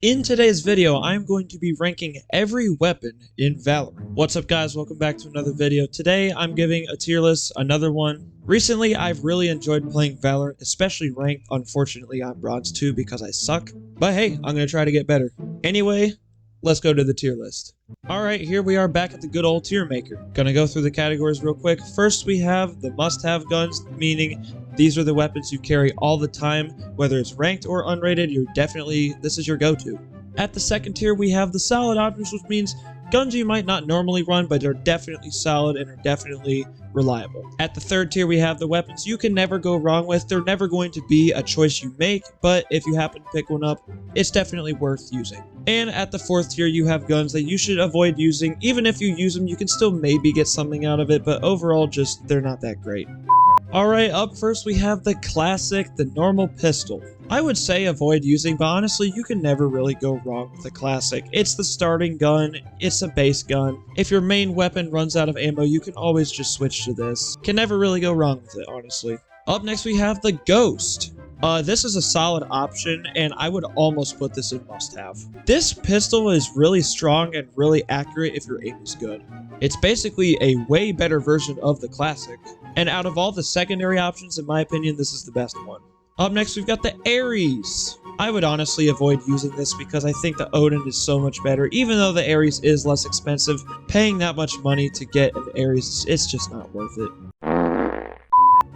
In today's video, I'm going to be ranking every weapon in Valorant. What's up guys, welcome back to another video. Today, I'm giving a tier list, another one. Recently, I've really enjoyed playing Valorant, especially ranked. Unfortunately, I'm Bronze 2 because I suck. But hey, I'm going to try to get better. Anyway, let's go to the tier list. Alright, here we are back at the good old tier maker. Gonna go through the categories real quick. First, we have the must-have guns, meaning these are the weapons you carry all the time. Whether it's ranked or unrated, this is your go-to. At the second tier, we have the solid options, which means guns you might not normally run, but they're definitely solid and are definitely reliable. At the third tier, we have the weapons you can never go wrong with. They're never going to be a choice you make, but if you happen to pick one up, it's definitely worth using. And at the fourth tier, you have guns that you should avoid using. Even if you use them, you can still maybe get something out of it, but overall, they're not that great. Alright, up first we have the classic, the normal pistol. I would say avoid using, but honestly, you can never really go wrong with the classic. It's the starting gun, it's a base gun. If your main weapon runs out of ammo, you can always just switch to this. Can never really go wrong with it, honestly. Up next we have the Ghost. This is a solid option, and I would almost put this in must-have. This pistol is really strong and really accurate if your aim is good. It's basically a way better version of the classic, and out of all the secondary options, in my opinion, this is the best one. Up next, we've got the Ares. I would honestly avoid using this because I think the Odin is so much better. Even though the Ares is less expensive, paying that much money to get an Ares, it's just not worth it.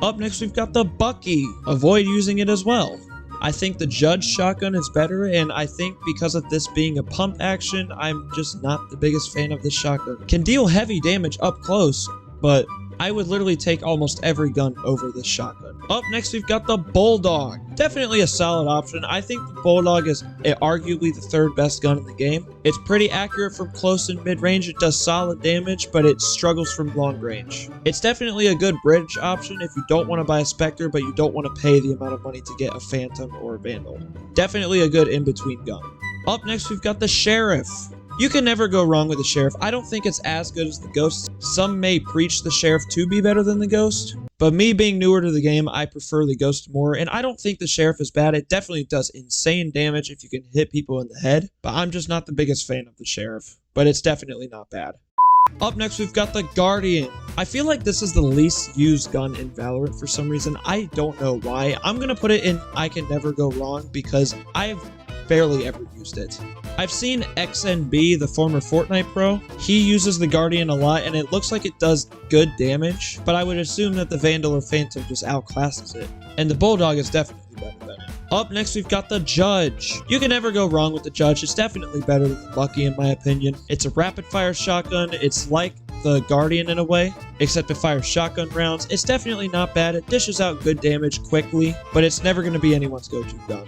Up next, we've got the Bucky. Avoid using it as well. I think the Judge shotgun is better, and I think because of this being a pump action, I'm just not the biggest fan of this shotgun. Can deal heavy damage up close, but I would literally take almost every gun over this shotgun. Up next, we've got the Bulldog. Definitely a solid option. I think the Bulldog is arguably the third best gun in the game. It's pretty accurate from close and mid-range. It does solid damage, but it struggles from long range. It's definitely a good bridge option if you don't want to buy a Spectre, but you don't want to pay the amount of money to get a Phantom or a Vandal. Definitely a good in-between gun. Up next, we've got the Sheriff. You can never go wrong with the Sheriff. I don't think it's as good as the Ghost. Some may preach the Sheriff to be better than the Ghost, but me being newer to the game, I prefer the Ghost more, and I don't think the Sheriff is bad. It definitely does insane damage if you can hit people in the head, but I'm just not the biggest fan of the Sheriff, but it's definitely not bad. Up next, we've got the Guardian. I feel like this is the least used gun in Valorant for some reason. I don't know why. I'm gonna put it in I can never go wrong because I've barely ever used it. I've seen XNB, the former Fortnite pro. He uses the Guardian a lot, and it looks like it does good damage, but I would assume that the Vandal or Phantom just outclasses it. And the Bulldog is definitely better than it. Up next, we've got the Judge. You can never go wrong with the Judge. It's definitely better than the Bucky, in my opinion. It's a rapid-fire shotgun. It's like the Guardian in a way, except it fires shotgun rounds. It's definitely not bad. It dishes out good damage quickly, but it's never going to be anyone's go-to gun.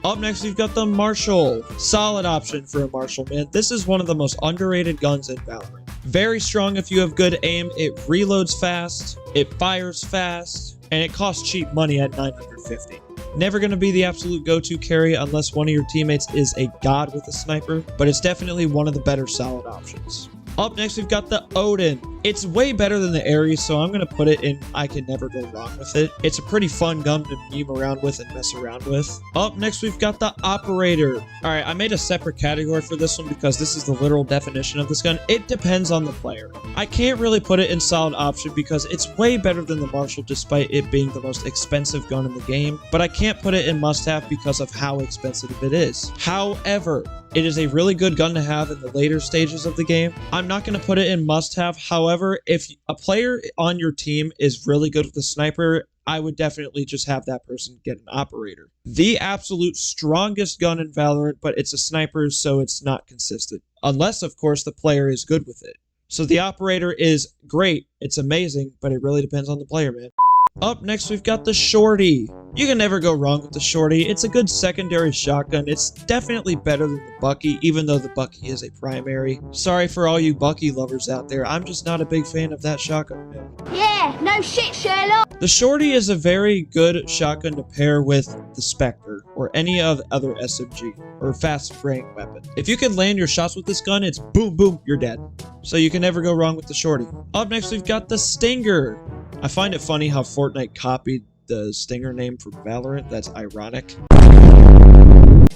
Up next, we've got the Marshall. Solid option for a Marshall, man. This is one of the most underrated guns in Valorant. Very strong if you have good aim. It reloads fast, it fires fast, and it costs cheap money at 950. Never going to be the absolute go-to carry unless one of your teammates is a god with a sniper, but it's definitely one of the better solid options. Up next, we've got the Odin. It's way better than the Ares, so I'm going to put it in I can never go wrong with it. It's a pretty fun gun to meme around with and mess around with. Up next, we've got the Operator. Alright, I made a separate category for this one because this is the literal definition of this gun. It depends on the player. I can't really put it in solid option because it's way better than the Marshall despite it being the most expensive gun in the game, but I can't put it in must-have because of how expensive it is. However, it is a really good gun to have in the later stages of the game. I'm not going to put it in must-have. However, if a player on your team is really good with a sniper, I would definitely just have that person get an Operator. The absolute strongest gun in Valorant, but it's a sniper, so it's not consistent. Unless, of course, the player is good with it. So the Operator is great. It's amazing, but it really depends on the player, man. Up next, we've got the Shorty. You can never go wrong with the Shorty. It's a good secondary shotgun. It's definitely better than the Bucky, even though the Bucky is a primary. Sorry for all you Bucky lovers out there. I'm just not a big fan of that shotgun, man. Yeah, no shit, Sherlock. The Shorty is a very good shotgun to pair with the Spectre or any other SMG or fast spraying weapon. If you can land your shots with this gun, it's boom, boom, you're dead. So you can never go wrong with the Shorty. Up next, we've got the Stinger. I find it funny how Fortnite copied the Stinger name from Valorant. That's ironic.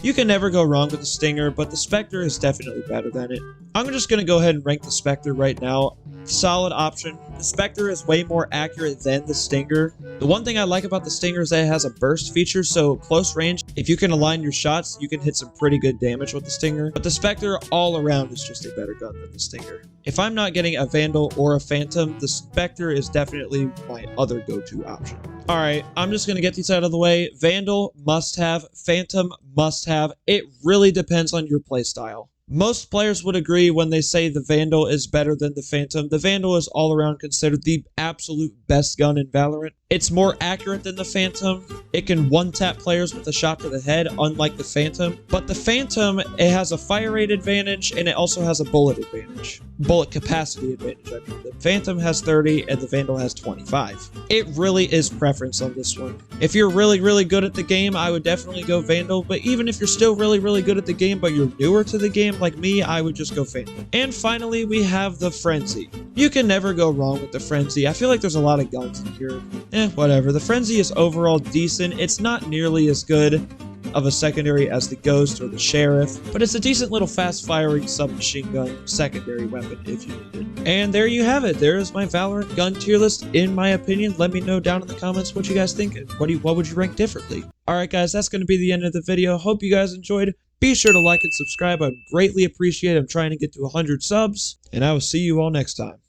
You can never go wrong with the Stinger, but the Spectre is definitely better than it. I'm just going to go ahead and rank the Spectre right now. Solid option. The Spectre is way more accurate than the Stinger. The one thing I like about the Stinger is that it has a burst feature, so close range, if you can align your shots, you can hit some pretty good damage with the Stinger. But the Spectre all around is just a better gun than the Stinger. If I'm not getting a Vandal or a Phantom, the Spectre is definitely my other go-to option. Alright, I'm just going to get these out of the way. Vandal, must have. Phantom, must have. It really depends on your playstyle. Most players would agree when they say the Vandal is better than the Phantom. The Vandal is all around considered the absolute best gun in Valorant. It's more accurate than the Phantom. It can one-tap players with a shot to the head, unlike the Phantom. But the Phantom, it has a fire rate advantage, and it also has a bullet advantage. Bullet capacity advantage, I mean. The Phantom has 30, and the Vandal has 25. It really is preference on this one. If you're really, really good at the game, I would definitely go Vandal, but even if you're still really, really good at the game, but you're newer to the game like me, I would just go Phantom. And finally, we have the Frenzy. You can never go wrong with the Frenzy. I feel like there's a lot of guns in here. Whatever. The Frenzy is overall decent. It's not nearly as good of a secondary as the Ghost or the Sheriff, but it's a decent little fast-firing submachine gun secondary weapon if you need it. And there you have it. There is my Valorant gun tier list, in my opinion. Let me know down in the comments what you guys think. What would you rank differently? Alright guys, that's going to be the end of the video. Hope you guys enjoyed. Be sure to like and subscribe. I'd greatly appreciate it. I'm trying to get to 100 subs, and I will see you all next time.